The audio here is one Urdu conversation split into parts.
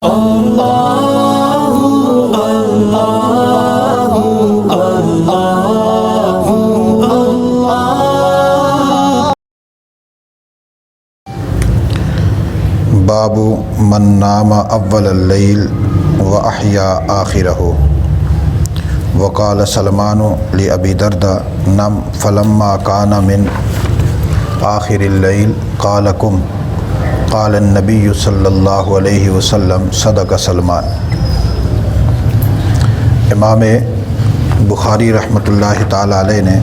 باب من نام اول اللیل و احیا آخرہ وقال سلمان لأبی درداء نم فلما کان من آخر اللیل قال قم قال النبی صلی اللہ علیہ وسلم صدق سلمان۔ امام بخاری رحمۃ اللہ تعالی علیہ نے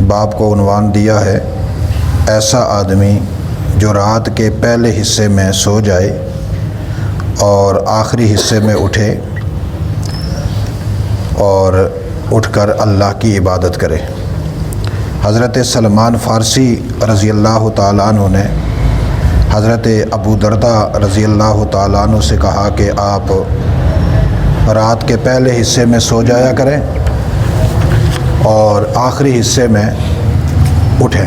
باب کو عنوان دیا ہے ایسا آدمی جو رات کے پہلے حصے میں سو جائے اور آخری حصے میں اٹھے اور اٹھ کر اللہ کی عبادت کرے۔ حضرت سلمان فارسی رضی اللہ تعالیٰ عنہ نے حضرت ابو درداء رضی اللہ تعالیٰ عنہ سے کہا کہ آپ رات کے پہلے حصے میں سو جایا کریں اور آخری حصے میں اٹھیں۔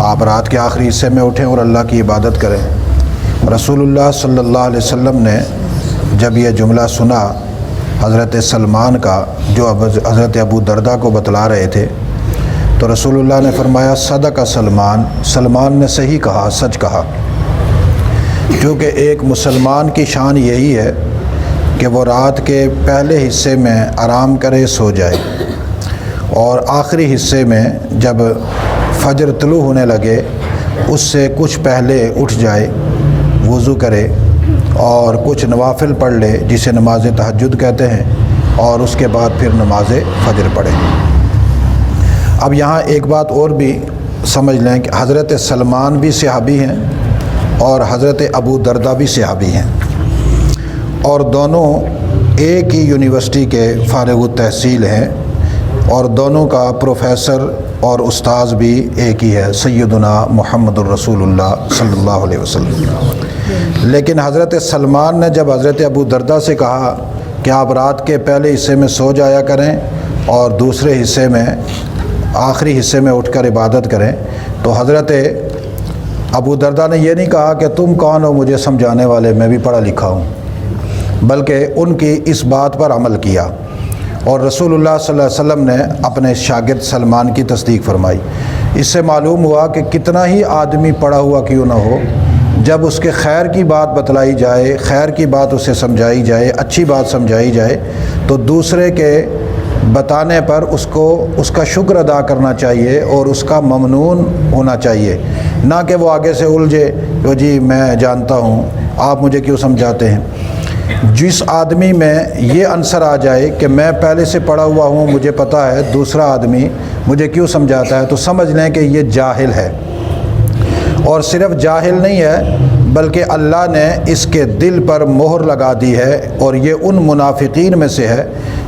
آپ رات کے آخری حصے میں اٹھیں اور اللہ کی عبادت کریں۔ رسول اللہ صلی اللہ علیہ وسلم نے جب یہ جملہ سنا حضرت سلمان کا جو حضرت ابو درداء کو بتلا رہے تھے تو رسول اللہ نے فرمایا صدق سلمان، سلمان نے صحیح کہا، سچ کہا، کیونکہ ایک مسلمان کی شان یہی ہے کہ وہ رات کے پہلے حصے میں آرام کرے، سو جائے، اور آخری حصے میں جب فجر طلوع ہونے لگے اس سے کچھ پہلے اٹھ جائے، وضو کرے اور کچھ نوافل پڑھ لے جسے نماز تہجد کہتے ہیں، اور اس کے بعد پھر نماز فجر پڑھے۔ اب یہاں ایک بات اور بھی سمجھ لیں کہ حضرت سلمان بھی صحابی ہیں اور حضرت ابو درداء بھی صحابی ہیں، اور دونوں ایک ہی یونیورسٹی کے فارغ التحصیل ہیں، اور دونوں کا پروفیسر اور استاذ بھی ایک ہی ہے، سیدنا محمد الرسول اللہ صلی اللہ علیہ وسلم۔ لیکن حضرت سلمان نے جب حضرت ابو درداء سے کہا کہ آپ رات کے پہلے حصے میں سو جایا کریں اور دوسرے حصے میں آخری حصے میں اٹھ کر عبادت کریں، تو حضرت ابو درداء نے یہ نہیں کہا کہ تم کون ہو مجھے سمجھانے والے، میں بھی پڑھا لکھا ہوں، بلکہ ان کی اس بات پر عمل کیا، اور رسول اللہ صلی اللہ علیہ وسلم نے اپنے شاگرد سلمان کی تصدیق فرمائی۔ اس سے معلوم ہوا کہ کتنا ہی آدمی پڑھا ہوا کیوں نہ ہو، جب اس کے خیر کی بات بتلائی جائے، خیر کی بات اسے سمجھائی جائے، اچھی بات سمجھائی جائے، تو دوسرے کے بتانے پر اس کا شکر ادا کرنا چاہیے اور اس کا ممنون ہونا چاہیے، نہ کہ وہ آگے سے الجھے کہ جی میں جانتا ہوں، آپ مجھے کیوں سمجھاتے ہیں۔ جس آدمی میں یہ عنصر آ جائے کہ میں پہلے سے پڑھا ہوا ہوں، مجھے پتہ ہے، دوسرا آدمی مجھے کیوں سمجھاتا ہے، تو سمجھ لیں کہ یہ جاہل ہے، اور صرف جاہل نہیں ہے بلکہ اللہ نے اس کے دل پر مہر لگا دی ہے، اور یہ ان منافقین میں سے ہے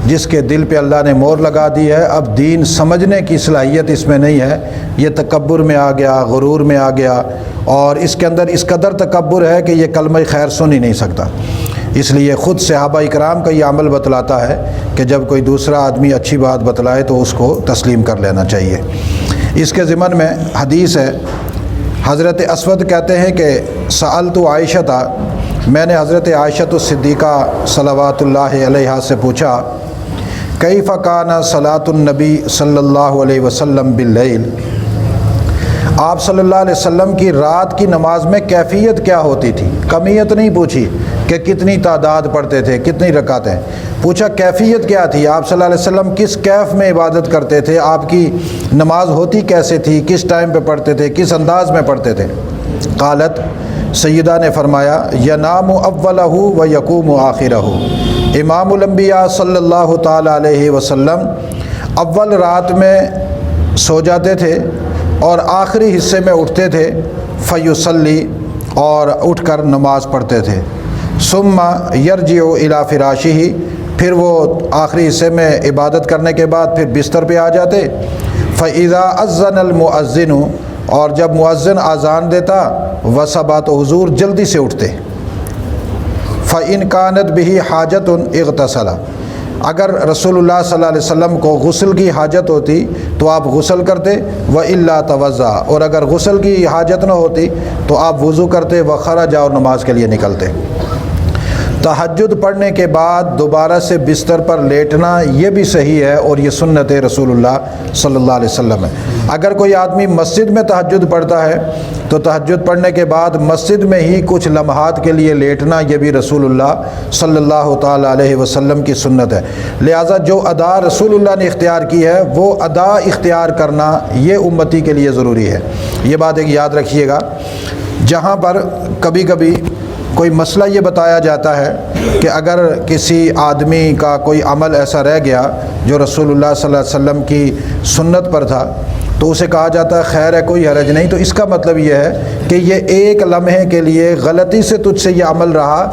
جس کے دل پہ اللہ نے مہر لگا دی ہے۔ اب دین سمجھنے کی صلاحیت اس میں نہیں ہے، یہ تکبر میں آ گیا، غرور میں آ گیا، اور اس کے اندر اس قدر تکبر ہے کہ یہ کلمہ خیر سن ہی نہیں سکتا۔ اس لیے خود صحابہ اکرام کا یہ عمل بتلاتا ہے کہ جب کوئی دوسرا آدمی اچھی بات بتلائے تو اس کو تسلیم کر لینا چاہیے۔ اس کے ضمن میں حدیث ہے، حضرت اسود کہتے ہیں کہ سألت عائشہ، میں نے حضرت عائشہ الصدیقہ صلوات اللہ علیہا سے پوچھا کیف کان صلاۃ النبی صلی اللہ علیہ وسلم باللیل، آپ صلی اللہ علیہ وسلم کی رات کی نماز میں کیفیت کیا ہوتی تھی؟ کمیت نہیں پوچھی کہ کتنی تعداد پڑھتے تھے، کتنی رکعتیں، پوچھا کیفیت کیا تھی، آپ صلی اللہ علیہ وسلم کس کیف میں عبادت کرتے تھے، آپ کی نماز ہوتی کیسے تھی، کس ٹائم پہ پڑھتے تھے، کس انداز میں پڑھتے تھے؟ قالت، سیدہ نے فرمایا ینام اولہ و یقوم آخرہ، امام الانبیاء صلی اللہ تعالی علیہ وسلم اول رات میں سو جاتے تھے اور آخری حصے میں اٹھتے تھے، فیصلی، اور اٹھ کر نماز پڑھتے تھے، ثم یرجع الی فراشہ، پھر وہ آخری حصے میں عبادت کرنے کے بعد پھر بستر پہ آ جاتے، فاذا اذن المؤذن، اور جب مؤذن اذان دیتا، وصبا، تو حضور جلدی سے اٹھتے، فإن کانت بہ حاجۃ اغتسل، اگر رسول اللہ صلی اللہ علیہ وسلم کو غسل کی حاجت ہوتی تو آپ غسل کرتے، وَإِلَّا تَوَضَّأَ، اور اگر غسل کی حاجت نہ ہوتی تو آپ وضو کرتے، وَخَرَجَ، اور نماز کے لیے نکلتے۔ تہجد پڑھنے کے بعد دوبارہ سے بستر پر لیٹنا یہ بھی صحیح ہے، اور یہ سنت رسول اللہ صلی اللہ علیہ وسلم ہے۔ اگر کوئی آدمی مسجد میں تہجد پڑھتا ہے تو تہجد پڑھنے کے بعد مسجد میں ہی کچھ لمحات کے لیے لیٹنا یہ بھی رسول اللہ صلی اللہ تعالیٰ علیہ وسلم کی سنت ہے۔ لہٰذا جو ادا رسول اللہ نے اختیار کی ہے وہ ادا اختیار کرنا یہ امتی کے لیے ضروری ہے۔ یہ بات ایک یاد رکھیے گا، جہاں پر کبھی کبھی کوئی مسئلہ یہ بتایا جاتا ہے کہ اگر کسی آدمی کا کوئی عمل ایسا رہ گیا جو رسول اللہ صلی اللہ علیہ وسلم کی سنت پر تھا تو اسے کہا جاتا ہے خیر ہے، کوئی حرج نہیں، تو اس کا مطلب یہ ہے کہ یہ ایک لمحے کے لیے غلطی سے تجھ سے یہ عمل رہا،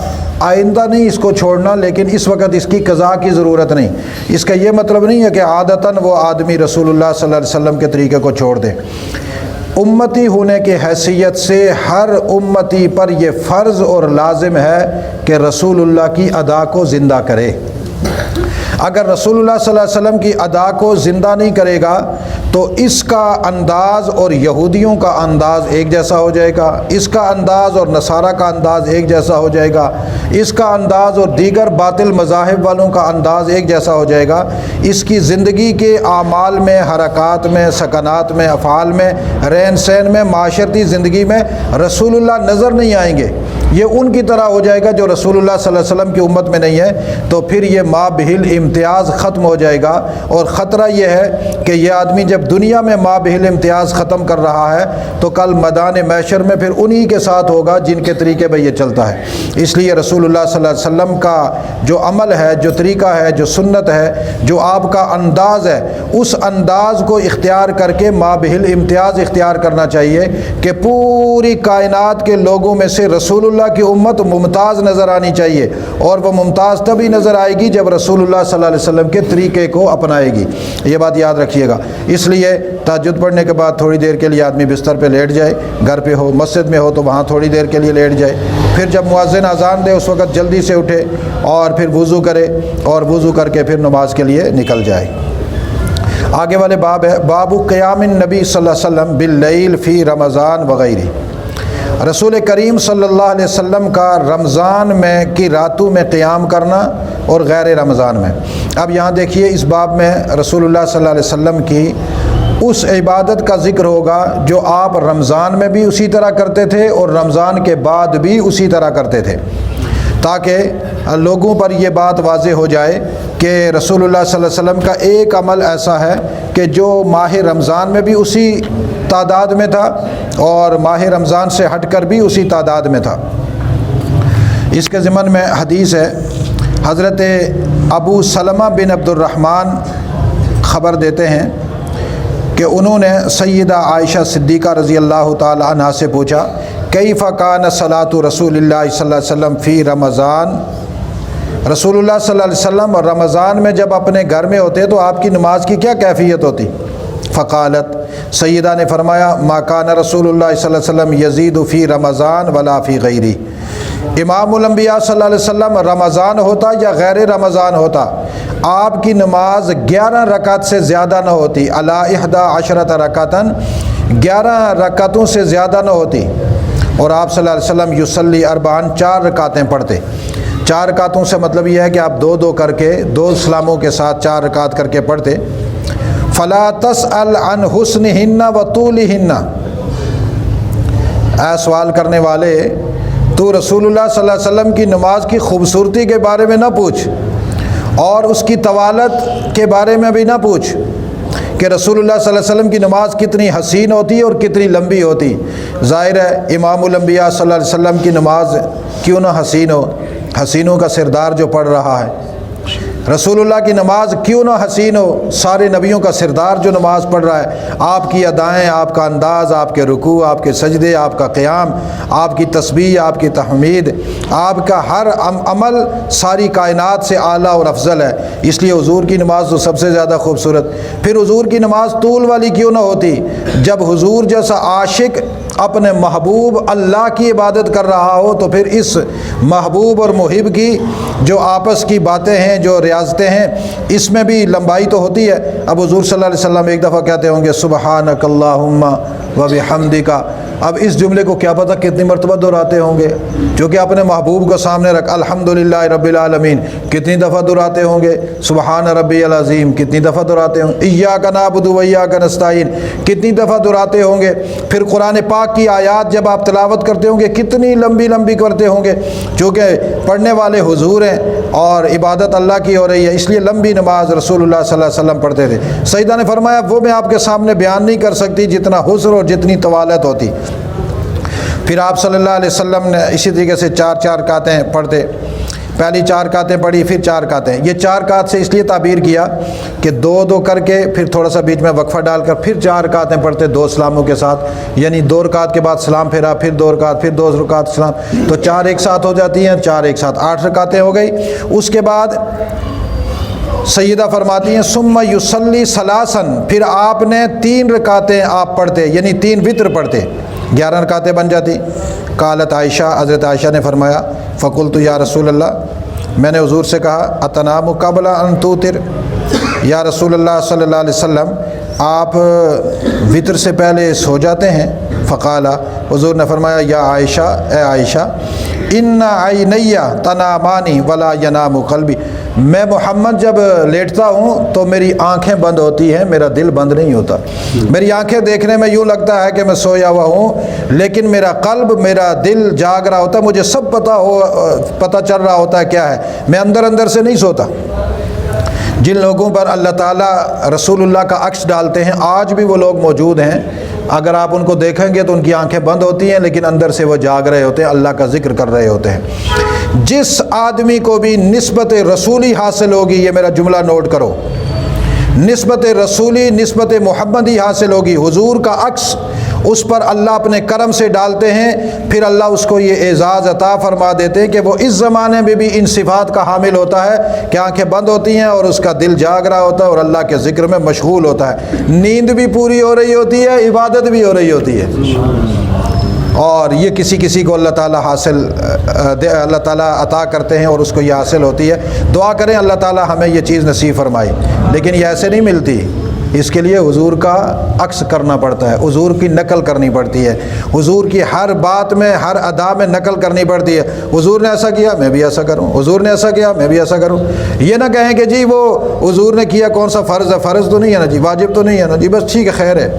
آئندہ نہیں اس کو چھوڑنا، لیکن اس وقت اس کی قضا کی ضرورت نہیں۔ اس کا یہ مطلب نہیں ہے کہ عادتاً وہ آدمی رسول اللہ صلی اللہ علیہ وسلم کے طریقے کو چھوڑ دے۔ امتی ہونے کی حیثیت سے ہر امتی پر یہ فرض اور لازم ہے کہ رسول اللہ کی ادا کو زندہ کرے۔ اگر رسول اللہ صلی اللہ علیہ وسلم کی ادا کو زندہ نہیں کرے گا تو اس کا انداز اور یہودیوں کا انداز ایک جیسا ہو جائے گا، اس کا انداز اور نصارہ کا انداز ایک جیسا ہو جائے گا، اس کا انداز اور دیگر باطل مذاہب والوں کا انداز ایک جیسا ہو جائے گا۔ اس کی زندگی کے اعمال میں، حرکات میں، سکنات میں، افعال میں، رہن سہن میں، معاشرتی زندگی میں رسول اللہ نظر نہیں آئیں گے۔ یہ ان کی طرح ہو جائے گا جو رسول اللہ صلی اللہ علیہ وسلم کی امت میں نہیں ہے، تو پھر یہ مابہل امتیاز ختم ہو جائے گا۔ اور خطرہ یہ ہے کہ یہ آدمی جب دنیا میں مابہل امتیاز ختم کر رہا ہے تو کل میدان محشر میں پھر انہی کے ساتھ ہوگا جن کے طریقے پہ یہ چلتا ہے۔ اس لیے رسول اللہ صلی اللہ علیہ وسلم کا جو عمل ہے، جو طریقہ ہے، جو سنت ہے، جو آپ کا انداز ہے، اس انداز کو اختیار کر کے مابہل امتیاز اختیار کرنا چاہیے کہ پوری کائنات کے لوگوں میں سے رسول اللہ کی امت ممتاز نظر آنی چاہیے، اور وہ ممتاز تبھی نظر آئے گی جب رسول اللہ صلی اللہ علیہ وسلم کے طریقے کو اپنائے گی۔ یہ بات یاد رکھیے گا۔ اس لیے تہجد پڑھنے کے بعد تھوڑی دیر کے لیے آدمی بستر پہ لیٹ جائے، گھر پہ ہو، مسجد میں ہو تو وہاں تھوڑی دیر کے لیے لیٹ جائے، پھر جب مؤذن اذان دے اس وقت جلدی سے اٹھے اور پھر وضو کرے، اور وضو کر کے پھر نماز کے لیے نکل جائے۔ آگے والے باب ہے باب قیام النبی صلی اللہ علیہ وسلم باللیل فی رمضان وغیرہ۔ رسول کریم صلی اللہ علیہ وسلم کا رمضان میں کی راتوں میں قیام کرنا اور غیر رمضان میں۔ اب یہاں دیکھیے اس باب میں رسول اللہ صلی اللہ علیہ وسلم کی اس عبادت کا ذکر ہوگا جو آپ رمضان میں بھی اسی طرح کرتے تھے اور رمضان کے بعد بھی اسی طرح کرتے تھے، تاکہ لوگوں پر یہ بات واضح ہو جائے کہ رسول اللہ صلی اللہ علیہ وسلم کا ایک عمل ایسا ہے کہ جو ماہ رمضان میں بھی اسی تعداد میں تھا اور ماہ رمضان سے ہٹ کر بھی اسی تعداد میں تھا۔ اس کے ضمن میں حدیث ہے، حضرت ابو سلمہ بن عبد الرحمن خبر دیتے ہیں کہ انہوں نے سیدہ عائشہ صدیقہ رضی اللہ تعالی عنہا سے پوچھا کیف کان صلاۃ رسول اللہ صلی اللہ علیہ وسلم فی رمضان، رسول اللہ صلی اللہ علیہ وسلم رمضان میں جب اپنے گھر میں ہوتے تو آپ کی نماز کی کیا کیفیت ہوتی؟ فقالت، سیدہ نے فرمایا ما کان رسول اللہ صلی اللہ علیہ وسلم یزید فی رمضان ولا فی غیرہ، امام الانبیاء صلی اللہ علیہ وسلم رمضان ہوتا یا غیر رمضان ہوتا آپ کی نماز 11 رکعت سے زیادہ نہ ہوتی، علی 11 رکعتن، 11 رکعتوں سے زیادہ نہ ہوتی، اور آپ صلی اللہ علیہ وسلم یصلی اربعن، 4 رکعتیں پڑھتے۔ 4 رکعتوں سے مطلب یہ ہے کہ آپ 2 کر کے 2 سلاموں کے ساتھ 4 رکعت کر کے پڑھتے۔ فلا تسأل عن حسنہن و طولہن، اے سوال کرنے والے تو رسول اللہ صلی اللہ علیہ وسلم کی نماز کی خوبصورتی کے بارے میں نہ پوچھ اور اس کی طوالت کے بارے میں بھی نہ پوچھ کہ رسول اللہ صلی اللہ علیہ وسلم کی نماز کتنی حسین ہوتی اور کتنی لمبی ہوتی۔ ظاہر ہے امام الانبیاء صلی اللہ علیہ وسلم کی نماز کیوں نہ حسین ہو، حسینوں کا سردار جو پڑھ رہا ہے۔ رسول اللہ کی نماز کیوں نہ حسین ہو، سارے نبیوں کا سردار جو نماز پڑھ رہا ہے، آپ کی ادائیں، آپ کا انداز، آپ کے رکوع، آپ کے سجدے، آپ کا قیام، آپ کی تسبیح، آپ کی تحمید، آپ کا ہر عمل ساری کائنات سے اعلیٰ اور افضل ہے۔ اس لیے حضور کی نماز تو سب سے زیادہ خوبصورت۔ پھر حضور کی نماز طول والی کیوں نہ ہوتی؟ جب حضور جیسا عاشق اپنے محبوب اللہ کی عبادت کر رہا ہو تو پھر اس محبوب اور محب کی جو آپس کی باتیں ہیں، جو ریاضتیں ہیں، اس میں بھی لمبائی تو ہوتی ہے۔ اب حضور صلی اللہ علیہ وسلم ایک دفعہ کہتے ہوں گے سبحانک اللہم و بحمدک، اب اس جملے کو کیا پتہ کتنی مرتبہ دہراتے ہوں گے، جو کہ اپنے محبوب کو سامنے رکھ الحمدللہ رب العالمین کتنی دفعہ دہراتے ہوں گے، سبحان ربی العظیم کتنی دفعہ دہراتے ہوں گے، ایاک نعبد و ایاک نستعین کتنی دفعہ دہراتے ہوں گے۔ پھر قرآن پاک کی آیات جب آپ تلاوت کرتے ہوں گے کتنی لمبی لمبی کرتے ہوں گے، چونکہ پڑھنے والے حضور ہیں اور عبادت اللہ کی ہو رہی ہے، اس لیے لمبی نماز رسول اللہ صلی اللہ علیہ وسلم پڑھتے تھے۔ سیدہ نے فرمایا وہ میں آپ کے سامنے بیان نہیں کر سکتی جتنا حسن اور جتنی طوالت ہوتی۔ پھر آپ صلی اللہ علیہ وسلم نے اسی طریقے سے 4 رکعتیں پڑھتے، پہلی 4 رکعتیں پڑھی، پھر 4 رکعتیں۔ یہ 4 رکعت سے اس لیے تعبیر کیا کہ 2 کر کے پھر تھوڑا سا بیچ میں وقفہ ڈال کر پھر 4 رکعتیں پڑھتے 2 سلاموں کے ساتھ، یعنی 2 رکعت کے بعد سلام پھیرا، پھر 2 رکعت، پھر 2 رکعت سلام، تو 4 ایک ساتھ ہو جاتی ہیں، 4 ایک ساتھ 8 رکعتیں ہو گئی۔ اس کے بعد سیدہ فرماتی ہیں ثم یصلی ثلاثاً، پھر آپ نے 3 رکعتیں آپ پڑھتے، یعنی 3 وتر پڑھتے، 11 رکعتیں بن جاتی۔ قالت عائشہ، حضرت عائشہ نے فرمایا فقلت یا رسول اللہ، میں نے حضور سے کہا اتنام قبل ان توتر، یا رسول اللہ صلی اللہ علیہ وسلم آپ وتر سے پہلے سو جاتے ہیں؟ فقال، حضور نے فرمایا یا عائشہ، اے عائشہ ان عینی تنامانی ولا ینام قلبی، میں محمد جب لیٹتا ہوں تو میری آنکھیں بند ہوتی ہیں، میرا دل بند نہیں ہوتا۔ میری آنکھیں دیکھنے میں یوں لگتا ہے کہ میں سویا ہوا ہوں، لیکن میرا قلب، میرا دل جاگ رہا ہوتا ہے، مجھے سب پتہ چل رہا ہوتا ہے کیا ہے، میں اندر اندر سے نہیں سوتا۔ جن لوگوں پر اللہ تعالیٰ رسول اللہ کا عکس ڈالتے ہیں، آج بھی وہ لوگ موجود ہیں، اگر آپ ان کو دیکھیں گے تو ان کی آنکھیں بند ہوتی ہیں لیکن اندر سے وہ جاگ رہے ہوتے ہیں، اللہ کا ذکر کر رہے ہوتے ہیں۔ جس آدمی کو بھی نسبت رسولی حاصل ہوگی، یہ میرا جملہ نوٹ کرو، نسبت رسولی، نسبت محمدی حاصل ہوگی، حضور کا عکس اس پر اللہ اپنے کرم سے ڈالتے ہیں، پھر اللہ اس کو یہ اعزاز عطا فرما دیتے ہیں کہ وہ اس زمانے میں بھی ان صفات کا حامل ہوتا ہے کہ آنکھیں بند ہوتی ہیں اور اس کا دل جاگ رہا ہوتا ہے اور اللہ کے ذکر میں مشغول ہوتا ہے، نیند بھی پوری ہو رہی ہوتی ہے، عبادت بھی ہو رہی ہوتی ہے۔ اور یہ کسی کو اللہ تعالیٰ اللہ تعالیٰ عطا کرتے ہیں اور اس کو یہ حاصل ہوتی ہے۔ دعا کریں اللہ تعالیٰ ہمیں یہ چیز نصیب فرمائے، لیکن یہ ایسے نہیں ملتی، اس کے لیے حضور کا عکس کرنا پڑتا ہے، حضور کی نقل کرنی پڑتی ہے، حضور کی ہر بات میں، ہر ادا میں نقل کرنی پڑتی ہے۔ حضور نے ایسا کیا میں بھی ایسا کروں، حضور نے ایسا کیا میں بھی ایسا کروں۔ یہ نہ کہیں کہ جی وہ حضور نے کیا کون سا فرض ہے، فرض تو نہیں ہے نا جی، واجب تو نہیں ہے نا جی، بس ٹھیک ہے خیر ہے۔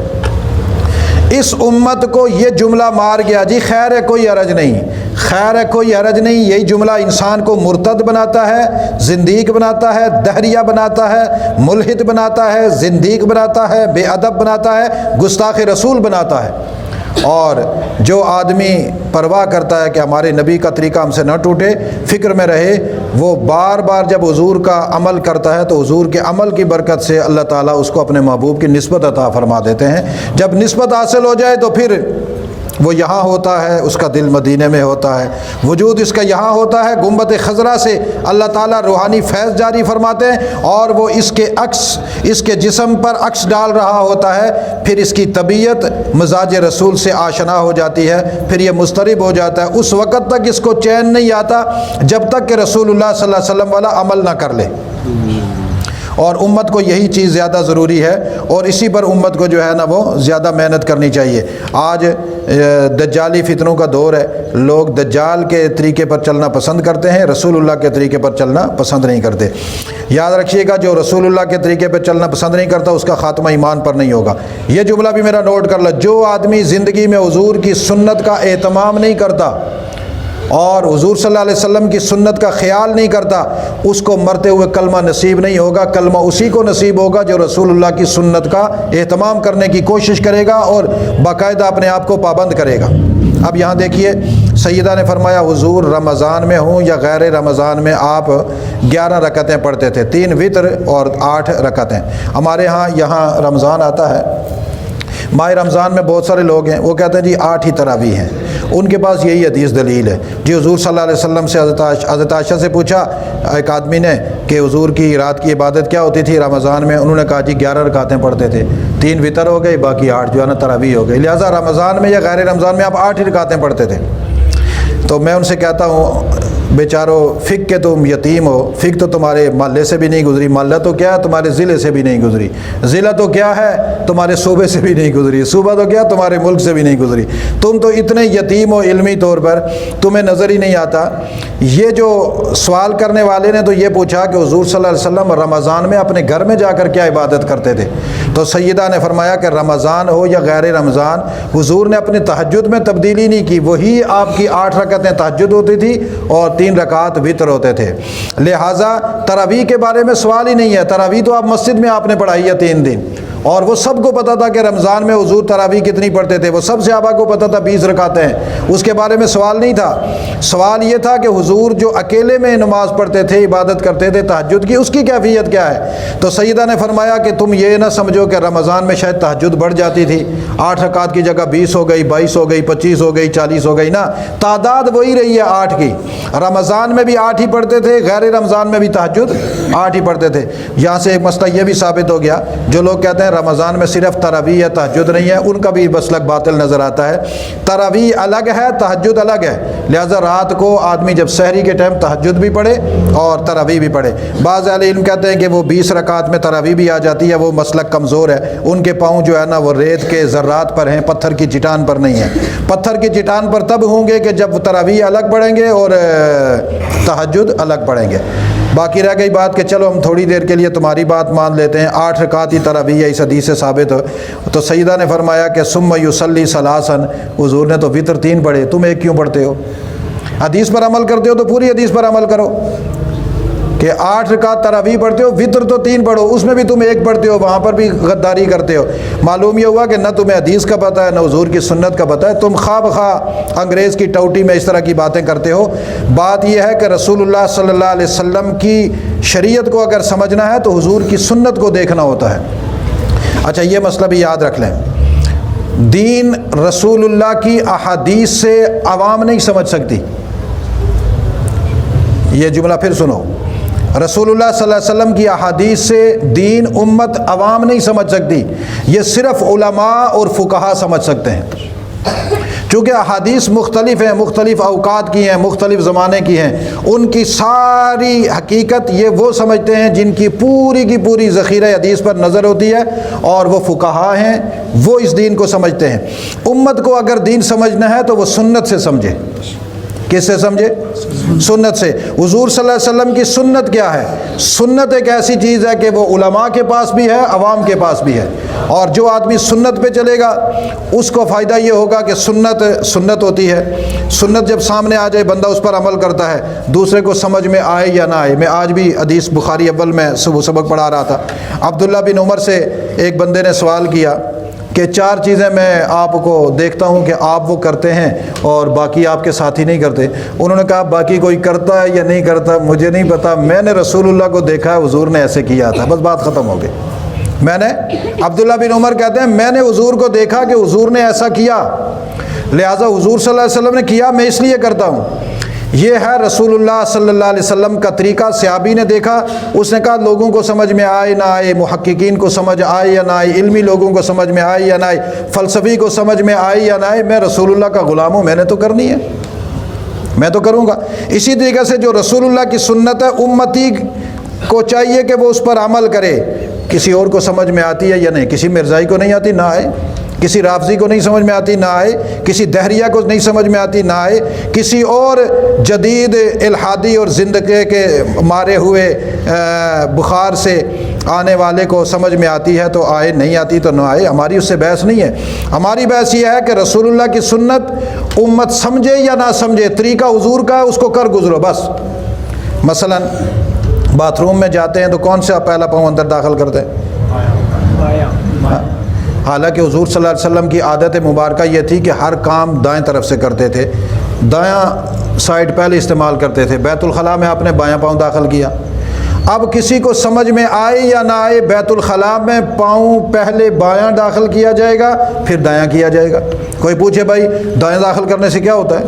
اس امت کو یہ جملہ مار گیا جی خیر ہے کوئی حرج نہیں، خیر ہے کوئی حرج نہیں، یہی جملہ انسان کو مرتد بناتا ہے، زندیق بناتا ہے، دہریہ بناتا ہے، ملحد بناتا ہے، زندیق بناتا ہے، بے ادب بناتا ہے، گستاخ رسول بناتا ہے۔ اور جو آدمی پرواہ کرتا ہے کہ ہمارے نبی کا طریقہ ہم سے نہ ٹوٹے، فکر میں رہے، وہ بار بار جب حضور کا عمل کرتا ہے تو حضور کے عمل کی برکت سے اللہ تعالیٰ اس کو اپنے محبوب کی نسبت عطا فرما دیتے ہیں۔ جب نسبت حاصل ہو جائے تو پھر وہ یہاں ہوتا ہے، اس کا دل مدینے میں ہوتا ہے، وجود اس کا یہاں ہوتا ہے، گنبد خضرا سے اللہ تعالیٰ روحانی فیض جاری فرماتے ہیں اور وہ اس کے عکس، اس کے جسم پر عکس ڈال رہا ہوتا ہے، پھر اس کی طبیعت مزاج رسول سے آشنا ہو جاتی ہے، پھر یہ مضطرب ہو جاتا ہے۔ اس وقت تک اس کو چین نہیں آتا جب تک کہ رسول اللہ صلی اللہ علیہ وسلم والا عمل نہ کر لے۔ اور امت کو یہی چیز زیادہ ضروری ہے اور اسی پر امت کو جو ہے نا وہ زیادہ محنت کرنی چاہیے۔ آج دجالی فتنوں کا دور ہے، لوگ دجال کے طریقے پر چلنا پسند کرتے ہیں، رسول اللہ کے طریقے پر چلنا پسند نہیں کرتے۔ یاد رکھیے گا جو رسول اللہ کے طریقے پر چلنا پسند نہیں کرتا اس کا خاتمہ ایمان پر نہیں ہوگا۔ یہ جملہ بھی میرا نوٹ کر لو، جو آدمی زندگی میں حضور کی سنت کا اہتمام نہیں کرتا اور حضور صلی اللہ علیہ وسلم کی سنت کا خیال نہیں کرتا، اس کو مرتے ہوئے کلمہ نصیب نہیں ہوگا۔ کلمہ اسی کو نصیب ہوگا جو رسول اللہ کی سنت کا اہتمام کرنے کی کوشش کرے گا اور باقاعدہ اپنے آپ کو پابند کرے گا۔ اب یہاں دیکھیے سیدہ نے فرمایا حضور رمضان میں ہوں یا غیر رمضان میں آپ 11 رکعتیں پڑھتے تھے، 3 وتر اور 8 رکعتیں۔ ہمارے ہاں یہاں رمضان آتا ہے، ماہ رمضان میں بہت سارے لوگ ہیں وہ کہتے ہیں جی 8 ہی تراویح ہیں، ان کے پاس یہی حدیث دلیل ہے جی۔ حضور صلی اللہ علیہ وسلم سے حضرت عائشہ سے پوچھا ایک آدمی نے کہ حضور کی رات کی عبادت کیا ہوتی تھی رمضان میں؟ انہوں نے کہا جی 11 رکعتیں پڑھتے تھے، 3 وتر ہو گئی، باقی 8 جو ہے نا تراویح ہو گئی، لہٰذا رمضان میں یا غیر رمضان میں آپ 8 ہی رکعتیں پڑھتے تھے۔ تو میں ان سے کہتا ہوں بیچارو فقہ کے تم یتیم ہو، فقہ تو تمہارے محلے سے بھی نہیں گزری، محلہ تو کیا ہے تمہارے ضلع سے بھی نہیں گزری، ضلع تو کیا ہے تمہارے صوبے سے بھی نہیں گزری، صوبہ تو کیا تمہارے ملک سے بھی نہیں گزری، تم تو اتنے یتیم ہو علمی طور پر تمہیں نظر ہی نہیں آتا۔ یہ جو سوال کرنے والے نے تو یہ پوچھا کہ حضور صلی اللہ علیہ وسلم رمضان میں اپنے گھر میں جا کر کیا عبادت کرتے تھے؟ تو سیدہ نے فرمایا کہ رمضان ہو یا غیر رمضان حضور نے اپنی تہجد میں تبدیلی نہیں کی، وہی آپ کی 8 رکعتیں تہجد ہوتی تھی اور 3 رکعت وتر ہوتے تھے۔ لہٰذا تراویح کے بارے میں سوال ہی نہیں ہے، تراویح تو آپ مسجد میں آپ نے پڑھائی ہے 3 دن، اور وہ سب کو پتہ تھا کہ رمضان میں حضور تراویح کتنی پڑھتے تھے، وہ سب صحابہ کو پتہ تھا 20 رکعتیں، اس کے بارے میں سوال نہیں تھا۔ سوال یہ تھا کہ حضور جو اکیلے میں نماز پڑھتے تھے عبادت کرتے تھے تہجد کی، اس کی کیفیت کیا ہے؟ تو سیدہ نے فرمایا کہ تم یہ نہ سمجھو کہ رمضان میں شاید تہجد بڑھ جاتی تھی، 8 رکعت کی جگہ 20 ہو گئی، 22 ہو گئی، 25 ہو گئی، 40 ہو گئی، نا تعداد وہی رہی ہے 8 کی۔ رمضان میں بھی 8 ہی پڑھتے تھے، غیر رمضان میں بھی تہجد 8 ہی پڑھتے تھے۔ یہاں سے ایک مسئلہ یہ بھی ثابت ہو گیا، جو لوگ کہتے ہیں رمضان میں صرف تراویح یا تہجد نہیں ہے، ان کا بھی مسلک باطل نظر آتا ہے۔ تراویح الگ ہے، تہجد الگ ہے، لہذا رات کو آدمی جب سحری کے ٹائم تہجد بھی پڑھے اور تراویح بھی پڑھے۔ بعض اہل علم کہتے ہیں کہ وہ 20 رکعت میں تراویح بھی آ جاتی ہے، وہ مسلک کمزور ہے، ان کے پاؤں جو ہے نا وہ ریت کے ذرات پر ہیں، پتھر کی چٹان پر نہیں ہے۔ پتھر کی چٹان پر تب ہوں گے کہ جب تراویح الگ پڑھیں گے اور تہجد الگ پڑھیں گے۔ باقی رہ گئی بات کہ چلو ہم تھوڑی دیر کے لیے تمہاری بات مان لیتے ہیں، 8 رکعت ہی تراویح ہے، اس حدیث سے ثابت ہو۔ تو سیدہ نے فرمایا کہ ثم یصلی ثلاثا، حضور نے تو وتر 3 پڑھے، تم ایک کیوں پڑھتے ہو؟ حدیث پر عمل کرتے ہو تو پوری حدیث پر عمل کرو کہ 8 رکعت تراویح پڑھتے ہو، وتر تو 3 پڑھو، اس میں بھی تم ایک پڑھتے ہو، وہاں پر بھی غداری کرتے ہو۔ معلوم یہ ہوا کہ نہ تمہیں حدیث کا پتہ ہے نہ حضور کی سنت کا پتہ ہے، تم خواہ بخواہ انگریز کی ٹوٹی میں اس طرح کی باتیں کرتے ہو۔ بات یہ ہے کہ رسول اللہ صلی اللہ علیہ وسلم کی شریعت کو اگر سمجھنا ہے تو حضور کی سنت کو دیکھنا ہوتا ہے۔ اچھا یہ مسئلہ بھی یاد رکھ لیں، دین رسول اللہ کی احادیث سے عوام نہیں سمجھ سکتی۔ یہ جملہ پھر سنو، رسول اللہ صلی اللہ علیہ وسلم کی احادیث سے دین امت عوام نہیں سمجھ سکتی، یہ صرف علماء اور فقہاء سمجھ سکتے ہیں۔ چونکہ احادیث مختلف ہیں، مختلف اوقات کی ہیں، مختلف زمانے کی ہیں، ان کی ساری حقیقت یہ وہ سمجھتے ہیں جن کی پوری ذخیرہ حدیث پر نظر ہوتی ہے، اور وہ فقہاء ہیں، وہ اس دین کو سمجھتے ہیں۔ امت کو اگر دین سمجھنا ہے تو وہ سنت سے سمجھے۔ کس سے سمجھے؟ سنت سے۔ حضور صلی اللہ علیہ وسلم کی سنت کیا ہے؟ سنت ایک ایسی چیز ہے کہ وہ علماء کے پاس بھی ہے، عوام کے پاس بھی ہے، اور جو آدمی سنت پہ چلے گا اس کو فائدہ یہ ہوگا کہ سنت ہوتی ہے، سنت جب سامنے آ جائے بندہ اس پر عمل کرتا ہے، دوسرے کو سمجھ میں آئے یا نہ آئے۔ میں آج بھی حدیث بخاری اول میں صبح سبق پڑھا رہا تھا، عبداللہ بن عمر سے ایک بندے نے سوال کیا کہ 4 چیزیں میں آپ کو دیکھتا ہوں کہ آپ وہ کرتے ہیں اور باقی آپ کے ساتھی نہیں کرتے۔ انہوں نے کہا باقی کوئی کرتا ہے یا نہیں کرتا مجھے نہیں پتا، میں نے رسول اللہ کو دیکھا ہے حضور نے ایسے کیا تھا، بس بات ختم ہو گئی۔ میں نے عبداللہ بن عمر کہتے ہیں میں نے حضور کو دیکھا کہ حضور نے ایسا کیا، لہٰذا حضور صلی اللہ علیہ وسلم نے کیا میں اس لیے کرتا ہوں۔ یہ ہے رسول اللہ صلی اللہ علیہ وسلم کا طریقہ۔ صحابی نے دیکھا، اس نے کہا لوگوں کو سمجھ میں آئے نہ آئے، محققین کو سمجھ آئے یا نہ آئے، علمی لوگوں کو سمجھ میں آئے یا نہ آئے، فلسفی کو سمجھ میں آئے یا نہ آئے، میں رسول اللہ کا غلام ہوں، میں نے تو کرنی ہے، میں تو کروں گا۔ اسی طریقے سے جو رسول اللہ کی سنت ہے امتی کو چاہیے کہ وہ اس پر عمل کرے، کسی اور کو سمجھ میں آتی ہے یا نہیں، کسی مرزائی کو نہیں آتی نہ آئے، کسی رافضی کو نہیں سمجھ میں آتی نہ آئے، کسی دہریہ کو نہیں سمجھ میں آتی نہ آئے، کسی اور جدید الحادی اور زندگی کے مارے ہوئے بخار سے آنے والے کو سمجھ میں آتی ہے تو آئے، نہیں آتی تو نہ آئے، ہماری اس سے بحث نہیں ہے۔ ہماری بحث یہ ہے کہ رسول اللہ کی سنت امت سمجھے یا نہ سمجھے، طریقہ حضور کا اس کو کر گزرو بس۔ مثلا باتھ روم میں جاتے ہیں تو کون سے پہلا پاؤں اندر داخل کرتے ہیں؟ حالانکہ حضور صلی اللہ علیہ وسلم کی عادت مبارکہ یہ تھی کہ ہر کام دائیں طرف سے کرتے تھے، دایاں سائڈ پہلے استعمال کرتے تھے۔ بیت الخلاء میں آپ نے بایاں پاؤں داخل کیا، اب کسی کو سمجھ میں آئے یا نہ آئے، بیت الخلاء میں پاؤں پہلے بایاں داخل کیا جائے گا پھر دایاں کیا جائے گا۔ کوئی پوچھے بھائی دایاں داخل کرنے سے کیا ہوتا ہے،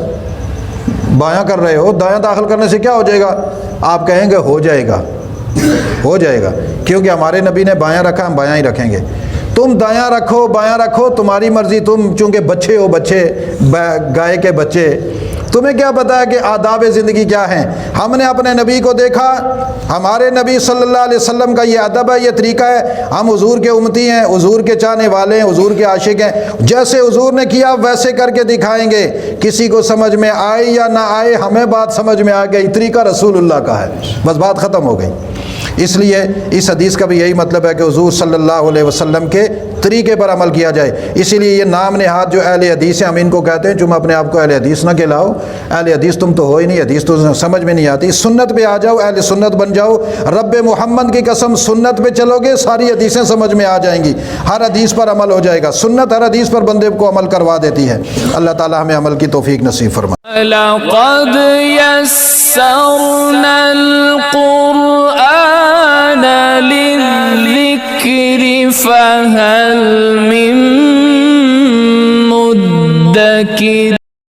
بایاں کر رہے ہو، دایاں داخل کرنے سے کیا ہو جائے گا؟ آپ کہیں گے ہو جائے گا، ہو جائے گا، کیونکہ ہمارے نبی نے بایاں رکھا، ہم بایاں ہی رکھیں گے۔ تم دایاں رکھو بایاں رکھو تمہاری مرضی، تم چونکہ بچے ہو، بچے گائے کے بچے، تمہیں کیا پتا ہے کہ آداب زندگی کیا ہیں؟ ہم نے اپنے نبی کو دیکھا، ہمارے نبی صلی اللہ علیہ وسلم کا یہ ادب ہے، یہ طریقہ ہے۔ ہم حضور کے امتی ہیں، حضور کے چاہنے والے ہیں، حضور کے عاشق ہیں، جیسے حضور نے کیا ویسے کر کے دکھائیں گے۔ کسی کو سمجھ میں آئے یا نہ آئے، ہمیں بات سمجھ میں آ گئی، طریقہ رسول اللہ کا ہے، بس بات ختم ہو گئی۔ اس لیے اس حدیث کا بھی یہی مطلب ہے کہ حضور صلی اللہ علیہ وسلم کے طریقے پر عمل کیا جائے۔ اسی لیے یہ نام نہاد جو اہل حدیث ہیں، ہم ان کو کہتے ہیں، تم اپنے آپ کو اہل حدیث نہ کہلاؤ، اہل حدیث تم تو ہو ہی نہیں، حدیث تو سمجھ میں نہیں آتی، سنت پہ آ جاؤ، اہل سنت بن جاؤ۔ رب محمد کی قسم سنت پہ چلو گے ساری حدیثیں سمجھ میں آ جائیں گی، ہر حدیث پر عمل ہو جائے گا، سنت ہر حدیث پر بندے کو عمل کروا دیتی ہے۔ اللہ تعالی ہمیں عمل کی توفیق نصیب فرمائے۔ لقد يسرنا